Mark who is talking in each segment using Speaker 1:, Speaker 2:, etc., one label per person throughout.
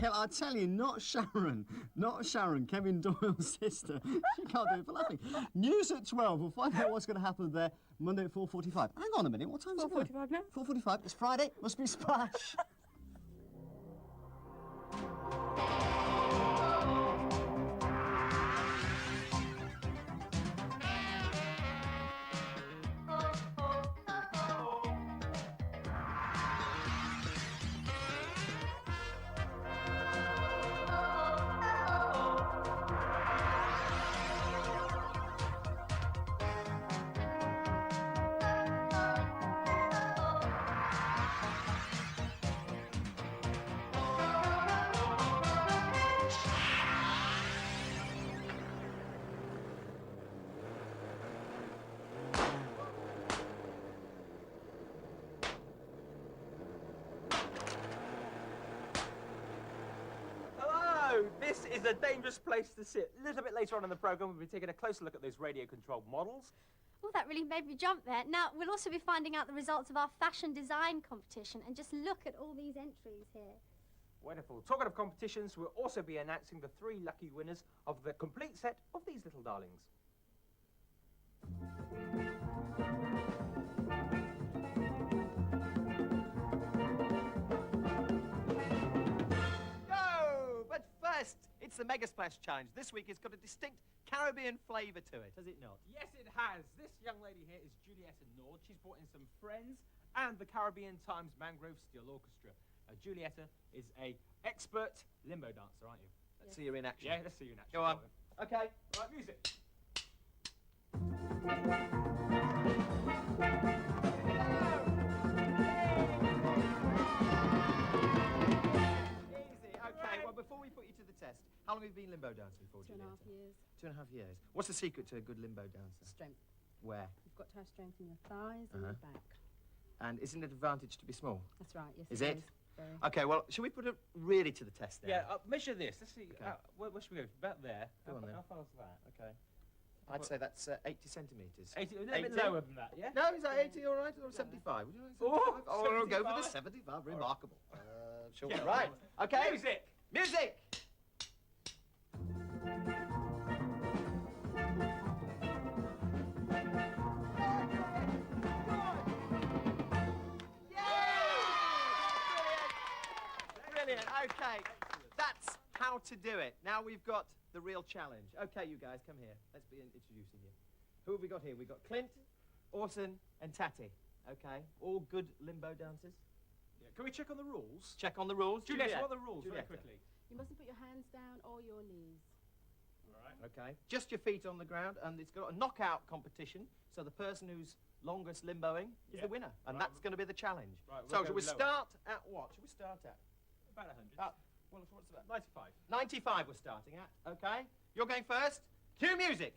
Speaker 1: I tell you, not Sharon. Not Sharon, Kevin Doyle's sister. She can't do it for laughing. News at 12. We'll find out what's going to happen there Monday at 4:45. Hang on a minute, what time is it?
Speaker 2: 4:45 now.
Speaker 1: 4:45. It's Friday. Must be Splash.
Speaker 3: This is a dangerous place to sit. A little bit later on in the programme, we'll be taking a closer look at those radio-controlled models.
Speaker 4: Oh, that really made me jump there. Now, we'll also be finding out the results of our fashion design competition, and just look at all these entries here.
Speaker 3: Wonderful. Talking of competitions, we'll also be announcing the 3 lucky winners of the complete set of these little darlings.
Speaker 5: It's the Mega Splash Challenge. This week it's got a distinct Caribbean flavour to it, has it not?
Speaker 3: Yes, it has. This young lady here is Julietta Nord. She's brought in some friends and the Caribbean Times Mangrove Steel Orchestra. Julietta is a expert limbo dancer, aren't you?
Speaker 5: Let's see her in action.
Speaker 3: Yeah, let's see you in action.
Speaker 5: Go on.
Speaker 3: Okay. Right, music.
Speaker 5: Before we put you to the test, how long have you been limbo dancing for, Julietta?
Speaker 2: 2.5 years.
Speaker 5: 2.5 years. What's the secret to a good limbo dancer?
Speaker 2: Strength.
Speaker 5: Where?
Speaker 2: You've got to have strength in your thighs and your back.
Speaker 5: And isn't it an advantage to be small?
Speaker 2: That's right, yes.
Speaker 5: Is it?
Speaker 2: Very.
Speaker 5: Okay, well, shall we put it really to the test then?
Speaker 3: Yeah, measure this. Let's see.
Speaker 5: Okay.
Speaker 3: Where should we go? About there.
Speaker 5: Go on then.
Speaker 3: How far is that?
Speaker 5: Okay. I'd say that's 80 centimetres.
Speaker 3: 80, a little bit lower than that, yeah?
Speaker 5: No, is that 80 all right? Or 75? Would you like 75? I'll go for the 75. Remarkable. Sure.
Speaker 3: Yeah,
Speaker 5: right. Okay.
Speaker 3: Music!
Speaker 5: Music! Brilliant. Okay. That's how to do it. Now we've got the real challenge. Okay, you guys, come here. Let's be introducing you. Who have we got here? We've got Clint, Orson, and Tatty. Okay, all good limbo dancers.
Speaker 3: Yeah. Can we check on the rules?
Speaker 5: Check on the rules.
Speaker 3: Juliet, what are the rules,
Speaker 5: Julietta.
Speaker 3: very quickly?
Speaker 2: You mustn't put your hands down or your knees.
Speaker 3: All right.
Speaker 5: Okay, just your feet on the ground, and it's got a knockout competition, so the person who's longest limboing is the winner, and that's going to be the challenge.
Speaker 3: Right,
Speaker 5: so, shall we start at what? Shall we start at?
Speaker 3: About 100.
Speaker 5: Well, what's that?
Speaker 3: 95.
Speaker 5: 95 we're starting at, okay? You're going first. Cue music.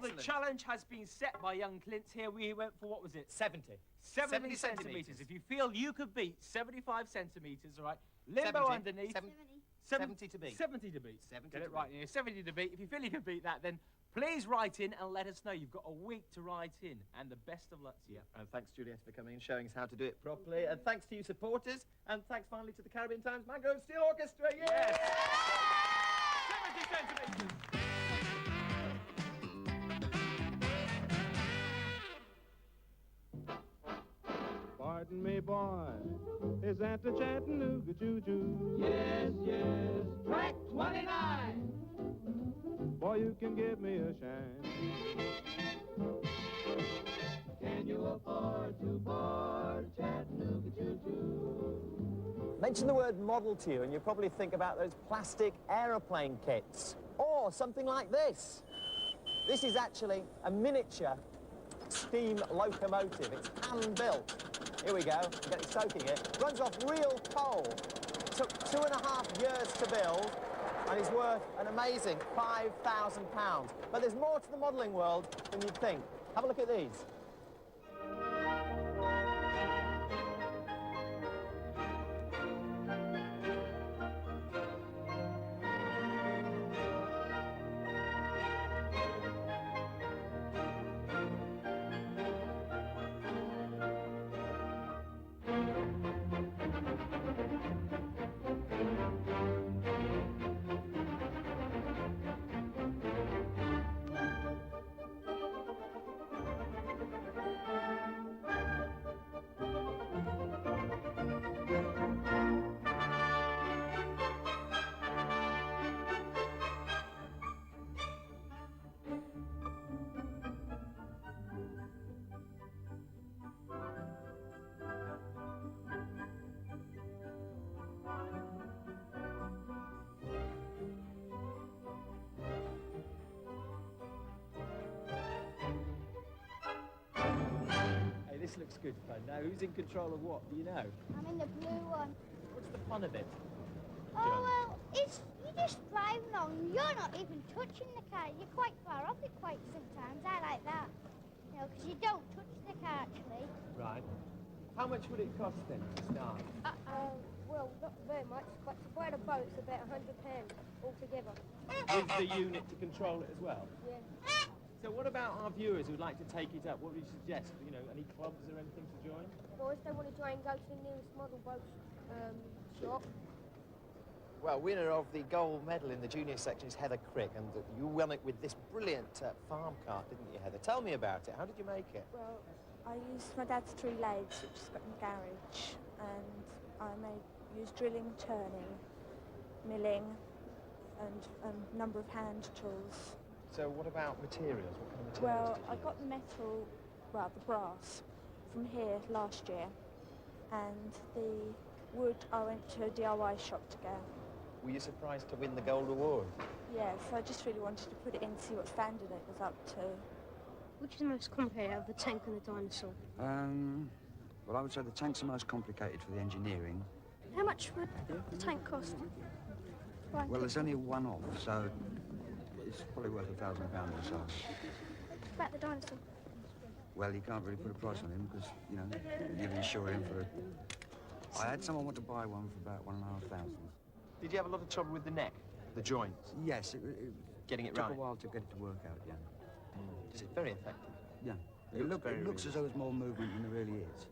Speaker 3: the challenge has been set by young Clint here. We went for, what was it?
Speaker 5: 70.
Speaker 3: 70 centimetres. If you feel you could beat 75 centimetres, all right, limbo
Speaker 5: 70.
Speaker 3: underneath.
Speaker 5: 70 to beat.
Speaker 3: 70 to beat.
Speaker 5: 70
Speaker 3: Get
Speaker 5: to
Speaker 3: it right
Speaker 5: beat.
Speaker 3: here. 70 to beat. If you feel you can beat that, then please write in and let us know. You've got a week to write in, and the best of luck to you.
Speaker 5: And thanks, Juliet, for coming and showing us how to do it properly. And thanks to you supporters. And thanks finally to the Caribbean Times Mangrove Steel Orchestra. Yes!
Speaker 3: 70 centimetres.
Speaker 6: Pardon me, boy, is that the Chattanooga Choo-Choo?
Speaker 7: Yes, yes, track 29.
Speaker 6: Boy, you can give me a shine.
Speaker 7: Can you afford to board Chattanooga Choo-Choo?
Speaker 5: Mention the word model to you and you probably think about those plastic aeroplane kits. Or something like this. This is actually a miniature steam locomotive. It's hand-built. Here we go. Get it soaking it. Runs off real coal. Took 2.5 years to build and is worth an amazing £5,000. But there's more to the modelling world than you'd think. Have a look at these. This looks good fun. Now, who's in control of what? Do you know?
Speaker 4: I'm in the blue one.
Speaker 5: What's the fun of it?
Speaker 4: Oh, well, you're just driving along. You're not even touching the car. You're quite far off it quite sometimes. I like that. You know, because you don't touch the car, actually.
Speaker 5: Right. How much would it cost then to start?
Speaker 8: Well, not very much, but to buy the boat's about £100 altogether.
Speaker 5: With the unit to control it as well?
Speaker 8: Yeah.
Speaker 5: So what about our viewers who'd like to take it up? What would you suggest? You know, any clubs or anything to join?
Speaker 8: Or if they want to join, go to the nearest model boat shop.
Speaker 5: Well, winner of the gold medal in the junior section is Heather Crick, and you won it with this brilliant farm cart, didn't you, Heather? Tell me about it. How did you make it?
Speaker 9: Well, I used my dad's 3 lathes, which is got in the garage, and I used drilling, turning, milling, and a number of hand tools.
Speaker 5: So what about materials? What kind of materials
Speaker 9: Well,
Speaker 5: did you
Speaker 9: I got the metal, well, the brass, from here last year, and the wood I went to a DIY shop to get.
Speaker 5: Were you surprised to win the gold award?
Speaker 9: Yes, I just really wanted to put it in to see what standard it was up to.
Speaker 2: Which is the most complicated of the tank and the dinosaur?
Speaker 10: Well, I would say the tank's the most complicated for the engineering.
Speaker 2: How much would the tank cost? Right.
Speaker 10: Well, there's only one off, so it's probably worth £1,000 or so.
Speaker 2: About the dinosaur.
Speaker 10: Well, you can't really put a price on him because, you know, you'd insure him for I had someone want to buy one for about £1,500.
Speaker 5: Did you have a lot of trouble with the neck, the joints?
Speaker 10: Yes,
Speaker 5: getting it
Speaker 10: took
Speaker 5: right.
Speaker 10: a while to get it to work out, yeah.
Speaker 5: Is it very effective?
Speaker 10: Yeah. It looks as though there's more movement than there really is.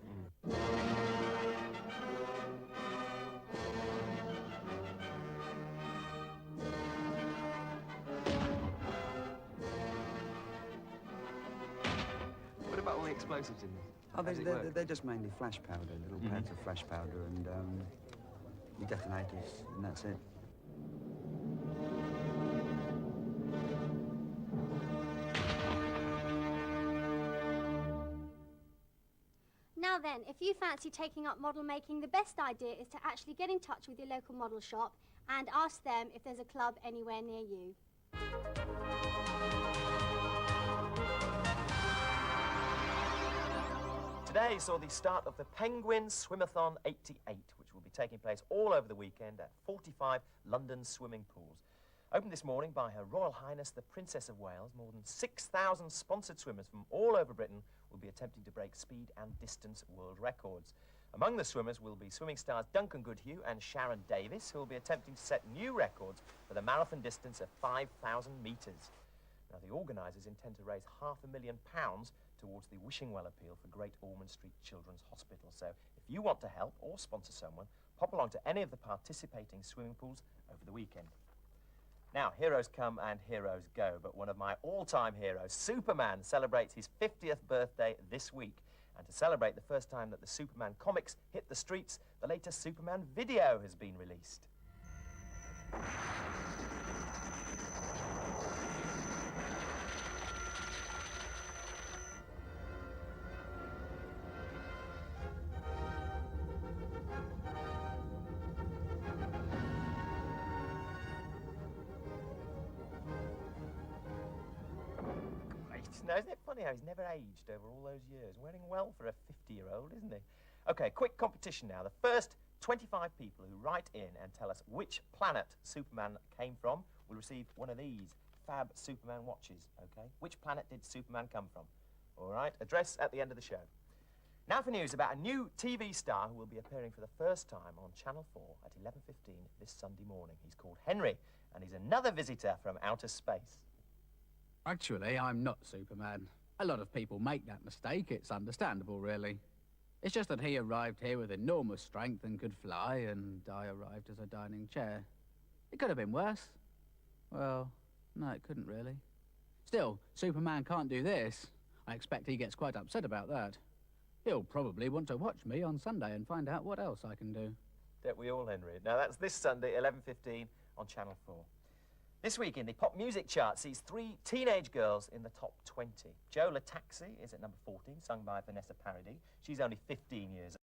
Speaker 5: What about all the explosives in this?
Speaker 10: Oh, they're just mainly flash powder, little pads of flash powder and the detonators, and that's it.
Speaker 4: Now then, if you fancy taking up model making, the best idea is to actually get in touch with your local model shop and ask them if there's a club anywhere near you.
Speaker 5: Today saw the start of the Penguin Swimathon 88, which will be taking place all over the weekend at 45 London swimming pools. Opened this morning by Her Royal Highness the Princess of Wales, more than 6,000 sponsored swimmers from all over Britain will be attempting to break speed and distance world records. Among the swimmers will be swimming stars Duncan Goodhue and Sharon Davis, who will be attempting to set new records for the marathon distance of 5,000 metres. Now, the organisers intend to raise £500,000 towards the Wishing Well appeal for Great Ormond Street Children's Hospital. So, if you want to help or sponsor someone, pop along to any of the participating swimming pools over the weekend. Now, heroes come and heroes go, but one of my all-time heroes, Superman, celebrates his 50th birthday this week. And to celebrate the first time that the Superman comics hit the streets, the latest Superman video has been released. Now, isn't it funny how he's never aged over all those years? Wearing well for a 50-year-old, isn't he? OK, quick competition now. The first 25 people who write in and tell us which planet Superman came from will receive one of these fab Superman watches, OK? Which planet did Superman come from? All right, address at the end of the show. Now for news about a new TV star who will be appearing for the first time on Channel 4 at 11:15 this Sunday morning. He's called Henry, and he's another visitor from outer space.
Speaker 11: Actually, I'm not Superman. A lot of people make that mistake. It's understandable, really. It's just that he arrived here with enormous strength and could fly, and I arrived as a dining chair. It could have been worse. Well, no, it couldn't really. Still, Superman can't do this. I expect he gets quite upset about that. He'll probably want to watch me on Sunday and find out what else I can do.
Speaker 5: Don't we all, Henry? Now, that's this Sunday, 11:15 on Channel 4. This week in the pop music chart sees 3 teenage girls in the top 20. Joe Lataxi is at number 14, sung by Vanessa Paradis. She's only 15 years old.